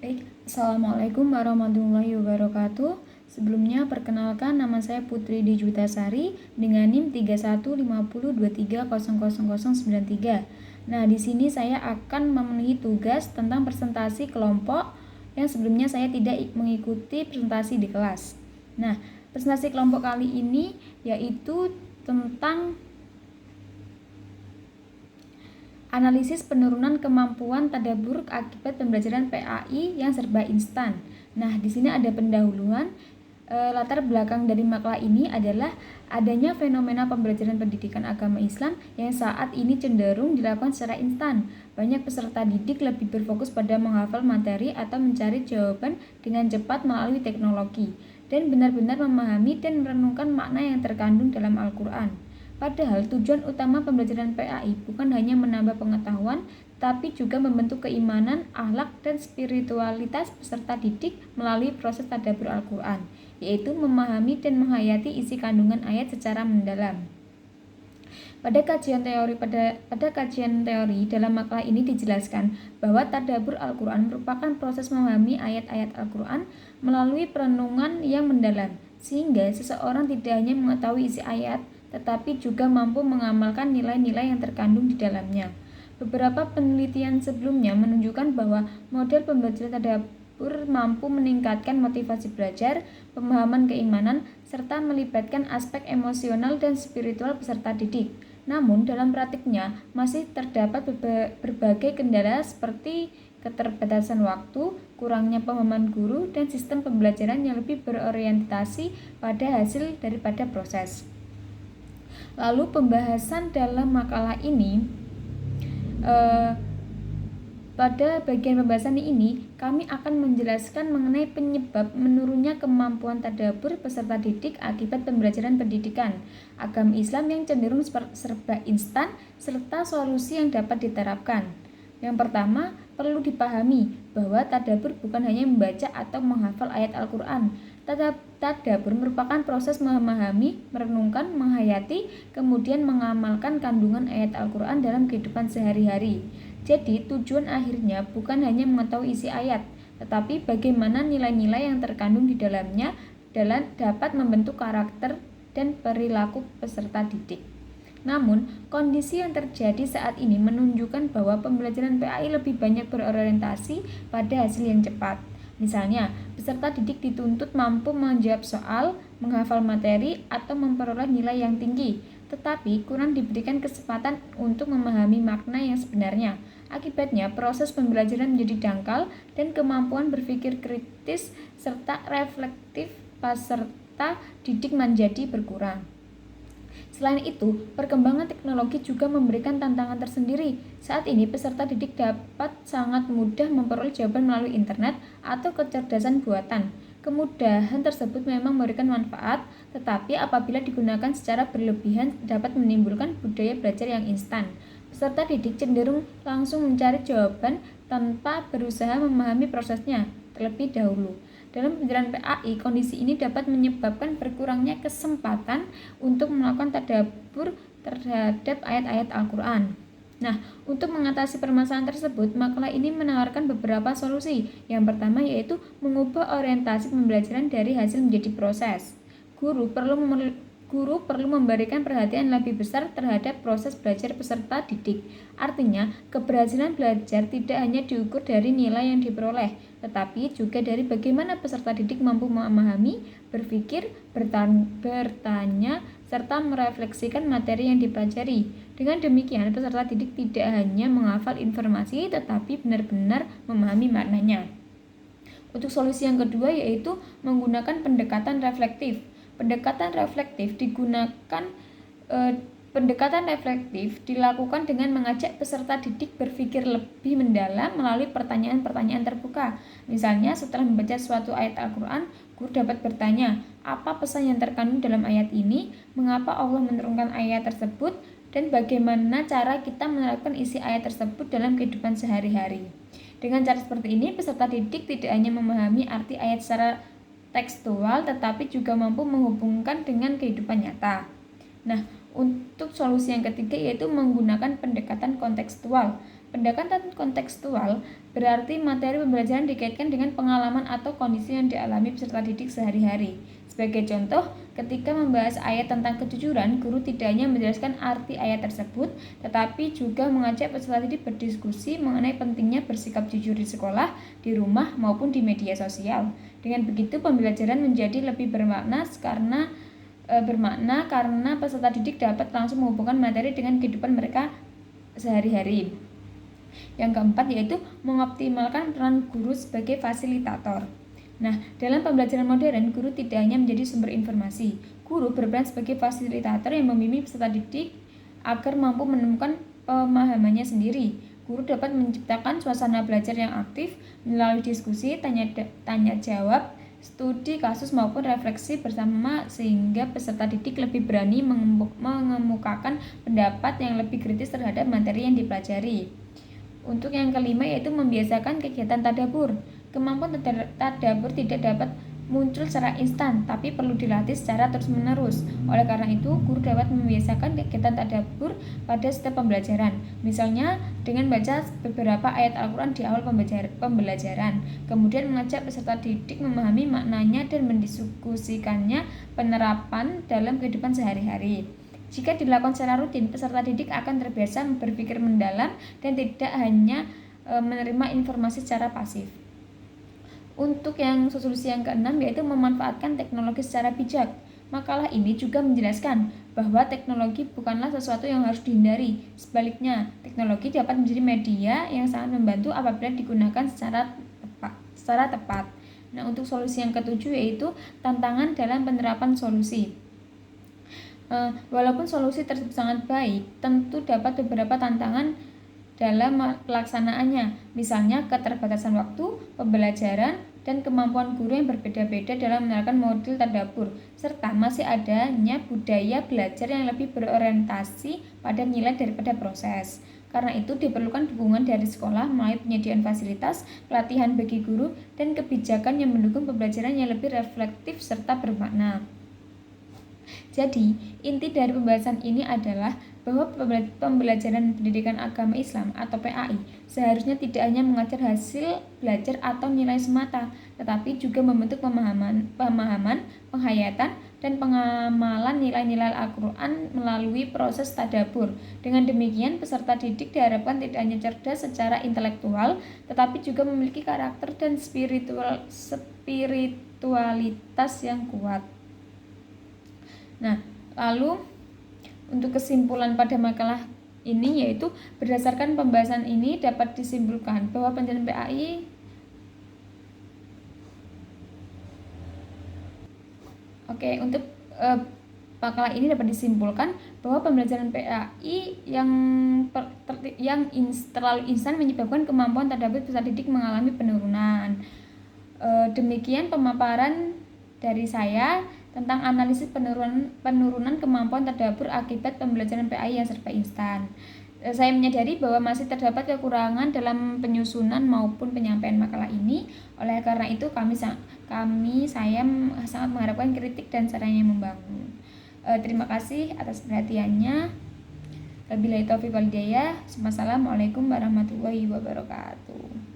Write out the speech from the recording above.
Baik, Assalamualaikum warahmatullahi wabarakatuh. Sebelumnya perkenalkan, nama saya Putri Dijuitasari dengan NIM 315023000093. Nah, di sini saya akan memenuhi tugas tentang presentasi kelompok yang sebelumnya saya tidak mengikuti presentasi di kelas. Nah, presentasi kelompok kali ini yaitu tentang analisis penurunan kemampuan tadabbur akibat pembelajaran PAI yang serba instan. Nah, di sini ada pendahuluan. Latar belakang dari makalah ini adalah adanya fenomena pembelajaran pendidikan agama Islam yang saat ini cenderung dilakukan secara instan. Banyak peserta didik lebih berfokus pada menghafal materi atau mencari jawaban dengan cepat melalui teknologi, dan benar-benar memahami dan merenungkan makna yang terkandung dalam Al-Quran. Padahal tujuan utama pembelajaran PAI bukan hanya menambah pengetahuan, tapi juga membentuk keimanan, akhlak, dan spiritualitas peserta didik melalui proses tadabbur Al-Quran, yaitu memahami dan menghayati isi kandungan ayat secara mendalam. Pada kajian teori dalam makalah ini dijelaskan bahwa tadabbur Al-Quran merupakan proses memahami ayat-ayat Al-Quran melalui perenungan yang mendalam, sehingga seseorang tidak hanya mengetahui isi ayat, tetapi juga mampu mengamalkan nilai-nilai yang terkandung di dalamnya. Beberapa penelitian sebelumnya menunjukkan bahwa model pembelajaran tadabbur mampu meningkatkan motivasi belajar, pemahaman keimanan, serta melibatkan aspek emosional dan spiritual peserta didik. Namun, dalam praktiknya masih terdapat berbagai kendala seperti keterbatasan waktu, kurangnya pemahaman guru, dan sistem pembelajaran yang lebih berorientasi pada hasil daripada proses. Lalu pembahasan dalam makalah ini, pada bagian pembahasan ini kami akan menjelaskan mengenai penyebab menurunnya kemampuan tadabbur peserta didik akibat pembelajaran pendidikan agama Islam yang cenderung serba instan serta solusi yang dapat diterapkan. Yang pertama, perlu dipahami bahwa tadabbur bukan hanya membaca atau menghafal ayat Al-Quran. Tadabbur merupakan proses memahami, merenungkan, menghayati, kemudian mengamalkan kandungan ayat Al-Quran dalam kehidupan sehari-hari. Jadi, tujuan akhirnya bukan hanya mengetahui isi ayat, tetapi bagaimana nilai-nilai yang terkandung di dalamnya dapat membentuk karakter dan perilaku peserta didik. Namun, kondisi yang terjadi saat ini menunjukkan bahwa pembelajaran PAI lebih banyak berorientasi pada hasil yang cepat. Misalnya, peserta didik dituntut mampu menjawab soal, menghafal materi, atau memperoleh nilai yang tinggi, tetapi kurang diberikan kesempatan untuk memahami makna yang sebenarnya. Akibatnya, proses pembelajaran menjadi dangkal dan kemampuan berpikir kritis serta reflektif peserta didik menjadi berkurang. Selain itu, perkembangan teknologi juga memberikan tantangan tersendiri. Saat ini, peserta didik dapat sangat mudah memperoleh jawaban melalui internet atau kecerdasan buatan. Kemudahan tersebut memang memberikan manfaat, tetapi apabila digunakan secara berlebihan dapat menimbulkan budaya belajar yang instan. Peserta didik cenderung langsung mencari jawaban tanpa berusaha memahami prosesnya terlebih dahulu. Dalam pembelajaran PAI, kondisi ini dapat menyebabkan berkurangnya kesempatan untuk melakukan tadabbur terhadap ayat-ayat Al-Quran. Nah, untuk mengatasi permasalahan tersebut, makalah ini menawarkan beberapa solusi. Yang pertama yaitu mengubah orientasi pembelajaran dari hasil menjadi proses. Guru perlu memberikan perhatian lebih besar terhadap proses belajar peserta didik. Artinya, keberhasilan belajar tidak hanya diukur dari nilai yang diperoleh, tetapi juga dari bagaimana peserta didik mampu memahami, berpikir, bertanya, serta merefleksikan materi yang dipelajari. Dengan demikian, peserta didik tidak hanya menghafal informasi, tetapi benar-benar memahami maknanya. Untuk solusi yang kedua yaitu menggunakan pendekatan reflektif. Pendekatan reflektif dilakukan dengan mengajak peserta didik berpikir lebih mendalam melalui pertanyaan-pertanyaan terbuka. Misalnya, setelah membaca suatu ayat Al-Quran, guru dapat bertanya, apa pesan yang terkandung dalam ayat ini, mengapa Allah menurunkan ayat tersebut, dan bagaimana cara kita menerapkan isi ayat tersebut dalam kehidupan sehari-hari. Dengan cara seperti ini, peserta didik tidak hanya memahami arti ayat secara tekstual, tetapi juga mampu menghubungkan dengan kehidupan nyata. Nah, untuk solusi yang ketiga yaitu menggunakan pendekatan kontekstual. Pendekatan kontekstual Berarti materi pembelajaran dikaitkan dengan pengalaman atau kondisi yang dialami peserta didik sehari-hari. Sebagai contoh, ketika membahas ayat tentang kejujuran, guru tidak hanya menjelaskan arti ayat tersebut, tetapi juga mengajak peserta didik berdiskusi mengenai pentingnya bersikap jujur di sekolah, di rumah, maupun di media sosial. Dengan begitu, pembelajaran menjadi lebih bermakna karena peserta didik dapat langsung menghubungkan materi dengan kehidupan mereka sehari-hari. Yang keempat yaitu mengoptimalkan peran guru sebagai fasilitator. Nah, dalam pembelajaran modern, guru tidak hanya menjadi sumber informasi. Guru berperan sebagai fasilitator yang membimbing peserta didik agar mampu menemukan pemahamannya sendiri. Guru dapat menciptakan suasana belajar yang aktif melalui diskusi, tanya jawab, studi kasus maupun refleksi bersama sehingga peserta didik lebih berani mengemukakan pendapat yang lebih kritis terhadap materi yang dipelajari. Untuk yang kelima yaitu membiasakan kegiatan tadabbur. Kemampuan tadabbur tidak dapat muncul secara instan, tapi perlu dilatih secara terus-menerus. Oleh karena itu, guru dapat membiasakan kegiatan tadabbur pada setiap pembelajaran. Misalnya, dengan baca beberapa ayat Al-Quran di awal pembelajaran, kemudian mengajak peserta didik memahami maknanya dan mendiskusikannya penerapan dalam kehidupan sehari-hari. Jika dilakukan secara rutin, peserta didik akan terbiasa berpikir mendalam dan tidak hanya menerima informasi secara pasif. Untuk yang solusi yang keenam yaitu memanfaatkan teknologi secara bijak. Makalah ini juga menjelaskan bahwa teknologi bukanlah sesuatu yang harus dihindari. Sebaliknya, teknologi dapat menjadi media yang sangat membantu apabila digunakan secara tepat. Nah, untuk solusi yang ketujuh yaitu tantangan dalam penerapan solusi. Walaupun solusi tersebut sangat baik, tentu dapat beberapa tantangan dalam pelaksanaannya, misalnya keterbatasan waktu, pembelajaran, dan kemampuan guru yang berbeda-beda dalam menerapkan model tadabbur, serta masih adanya budaya belajar yang lebih berorientasi pada nilai daripada proses. Karena itu diperlukan dukungan dari sekolah melalui penyediaan fasilitas, pelatihan bagi guru, dan kebijakan yang mendukung pembelajaran yang lebih reflektif serta bermakna. Jadi, inti dari pembahasan ini adalah bahwa pembelajaran pendidikan agama Islam atau PAI seharusnya tidak hanya mengajar hasil belajar atau nilai semata, tetapi juga membentuk pemahaman, penghayatan, dan pengamalan nilai-nilai Al-Quran melalui proses tadabbur. Dengan demikian, peserta didik diharapkan tidak hanya cerdas secara intelektual, tetapi juga memiliki karakter dan spiritualitas yang kuat. Nah, lalu untuk kesimpulan pada makalah ini yaitu berdasarkan pembahasan ini dapat disimpulkan bahwa pembelajaran PAI untuk makalah ini dapat disimpulkan bahwa pembelajaran PAI yang terlalu instan menyebabkan kemampuan tadabbur peserta didik mengalami penurunan. Demikian pemaparan dari saya tentang analisis penurunan kemampuan tadabbur akibat pembelajaran PAI yang serba instan. Saya menyadari bahwa masih terdapat kekurangan dalam penyusunan maupun penyampaian makalah ini. Oleh karena itu saya sangat mengharapkan kritik dan saran yang membangun. Terima kasih atas perhatiannya. Wabillahi taufiq wal hidayah. Wassalamualaikum warahmatullahi wabarakatuh.